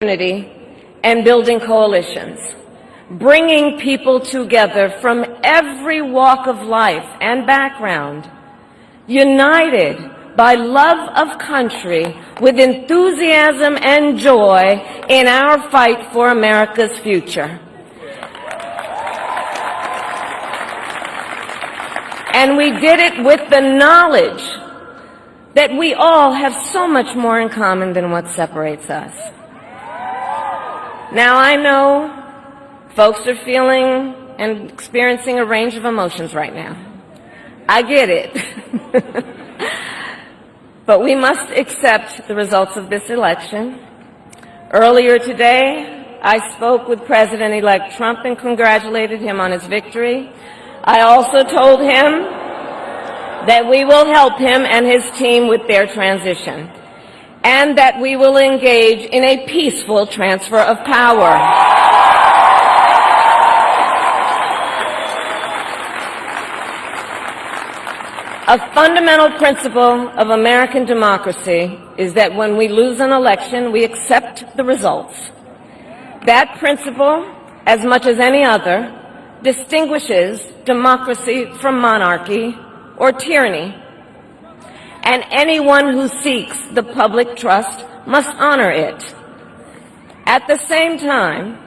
unity and building coalitions, bringing people together from every walk of life and background, united by love of country with enthusiasm and joy in our fight for America's future. And we did it with the knowledge that we all have so much more in common than what separates us. Now, I know folks are feeling and experiencing a range of emotions right now. I get it. But we must accept the results of this election. Earlier today, I spoke with President-elect Trump and congratulated him on his victory. I also told him that we will help him and his team with their transition, and that we will engage in a peaceful transfer of power. A fundamental principle of American democracy is that when we lose an election, we accept the results. That principle, as much as any other, distinguishes democracy from monarchy or tyranny. And anyone who seeks the public trust must honor it. At the same time,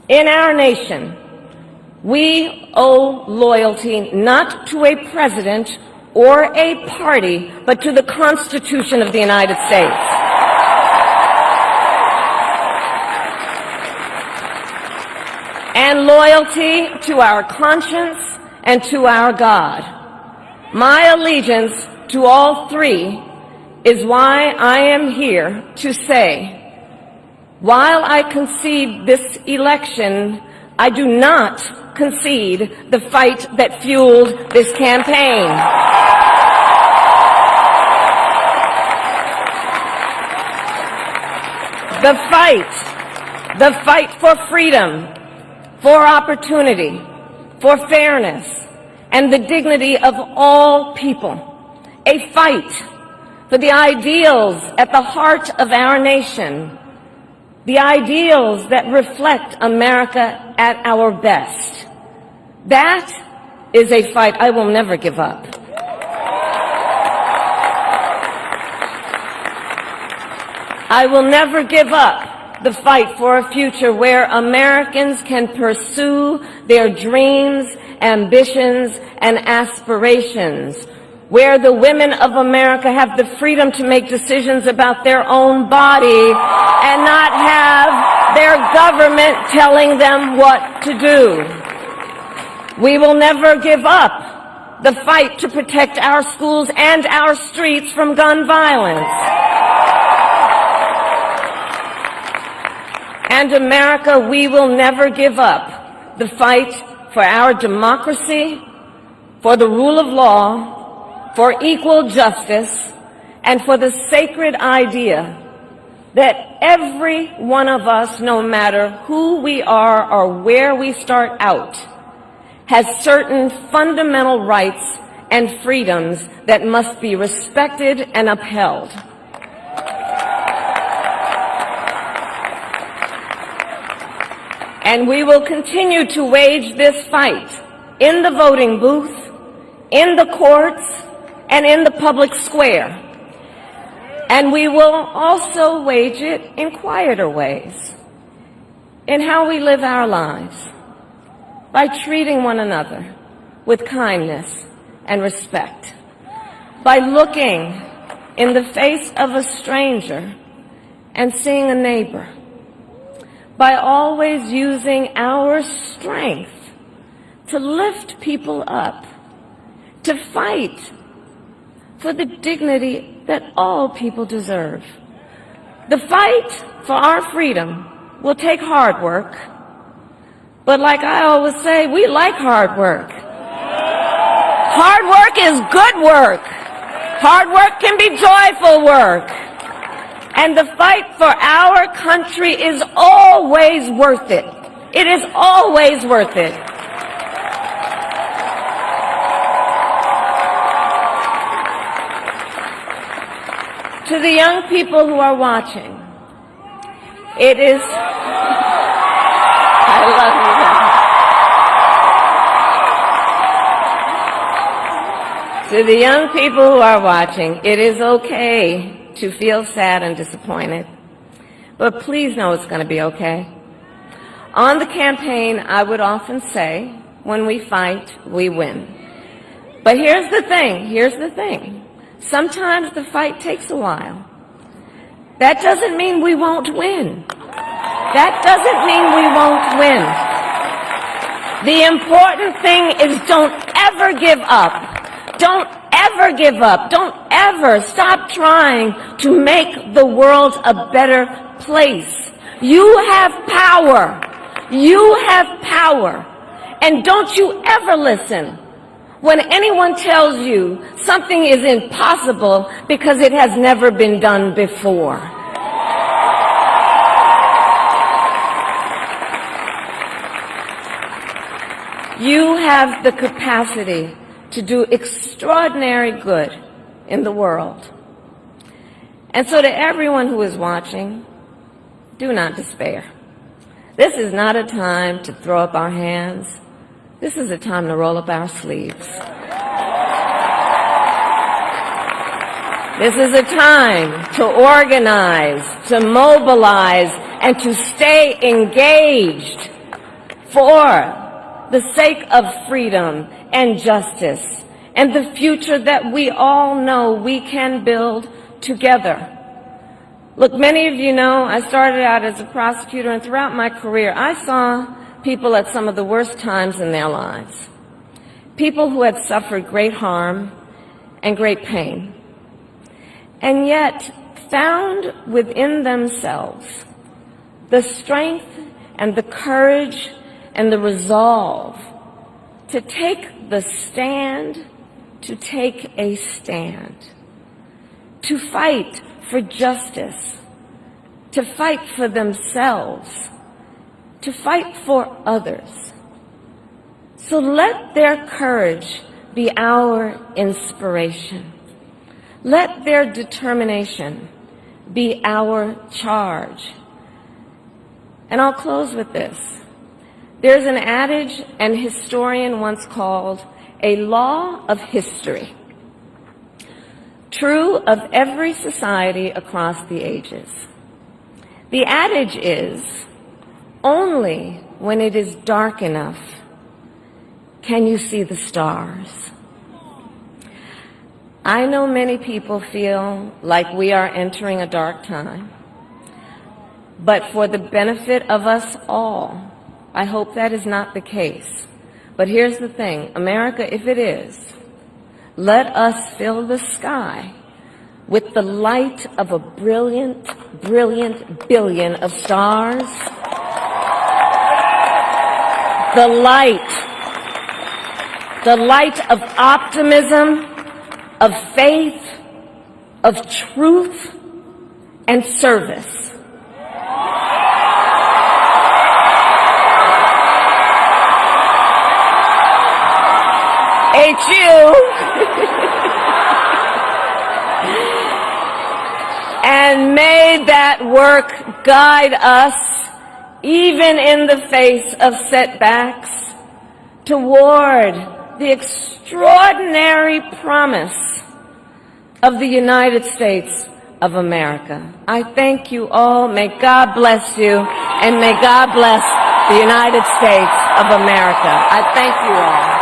in our nation, we owe loyalty not to a president or a party, but to the Constitution of the United States. And loyalty to our conscience and to our God. My allegiance to all three is why I am here to say, while I concede this election, I do not concede the fight that fueled this campaign. The fight for freedom, for opportunity, for fairness, and the dignity of all people. A fight for the ideals at the heart of our nation, the ideals that reflect America at our best. That is a fight I will never give up. I will never give up the fight for a future where Americans can pursue their dreams, ambitions, and aspirations, where the women of America have the freedom to make decisions about their own body and not have their government telling them what to do. We will never give up the fight to protect our schools and our streets from gun violence. And America, we will never give up the fight for our democracy, for the rule of law, for equal justice, and for the sacred idea that every one of us, no matter who we are or where we start out, has certain fundamental rights and freedoms that must be respected and upheld. And we will continue to wage this fight in the voting booth, in the courts, and in the public square. And we will also wage it in quieter ways, in how we live our lives, by treating one another with kindness and respect, by looking in the face of a stranger and seeing a neighbor, by always using our strength to lift people up, to fight for the dignity that all people deserve. The fight for our freedom will take hard work, but like I always say, we like hard work. Hard work is good work. Hard work can be joyful work. And the fight for our country is always worth it. It is always worth it. To the young people who are watching, It is, I love you guys. To the young people who are watching, it is okay to feel sad and disappointed, but please know it's going to be okay. On the campaign, I would often say, when we fight, we win. But here's the thing. Sometimes the fight takes a while. That doesn't mean we won't win. That doesn't mean we won't win. The important thing is don't ever give up. Don't ever give up. Don't ever stop trying to make the world a better place. You have power. You have power. And don't you ever listen when anyone tells you something is impossible because it has never been done before. You have the capacity to do extraordinary good in the world. And so to everyone who is watching, do not despair. This is not a time to throw up our hands. This is a time to roll up our sleeves. This is a time to organize, to mobilize, and to stay engaged for the sake of freedom and justice and the future that we all know we can build together. Look, many of you know I started out as a prosecutor, and throughout my career I saw people at some of the worst times in their lives. People who had suffered great harm and great pain, and yet found within themselves the strength and the courage and the resolve to take the stand, to take a stand, to fight for justice, to fight for themselves, to fight for others. So let their courage be our inspiration. Let their determination be our charge. And I'll close with this. There's an adage an historian once called a law of history, true of every society across the ages. The adage is, only when it is dark enough can you see the stars. I know many people feel like we are entering a dark time, but for the benefit of us all, I hope that is not the case. But here's the thing, America, if it is, let us fill the sky with the light of a brilliant, brilliant billion of stars. The light of optimism, of faith, of truth, and service. And may that work guide us, even in the face of setbacks, toward the extraordinary promise of the United States of America. I thank you all. May God bless you, and may God bless the United States of America. I thank you all.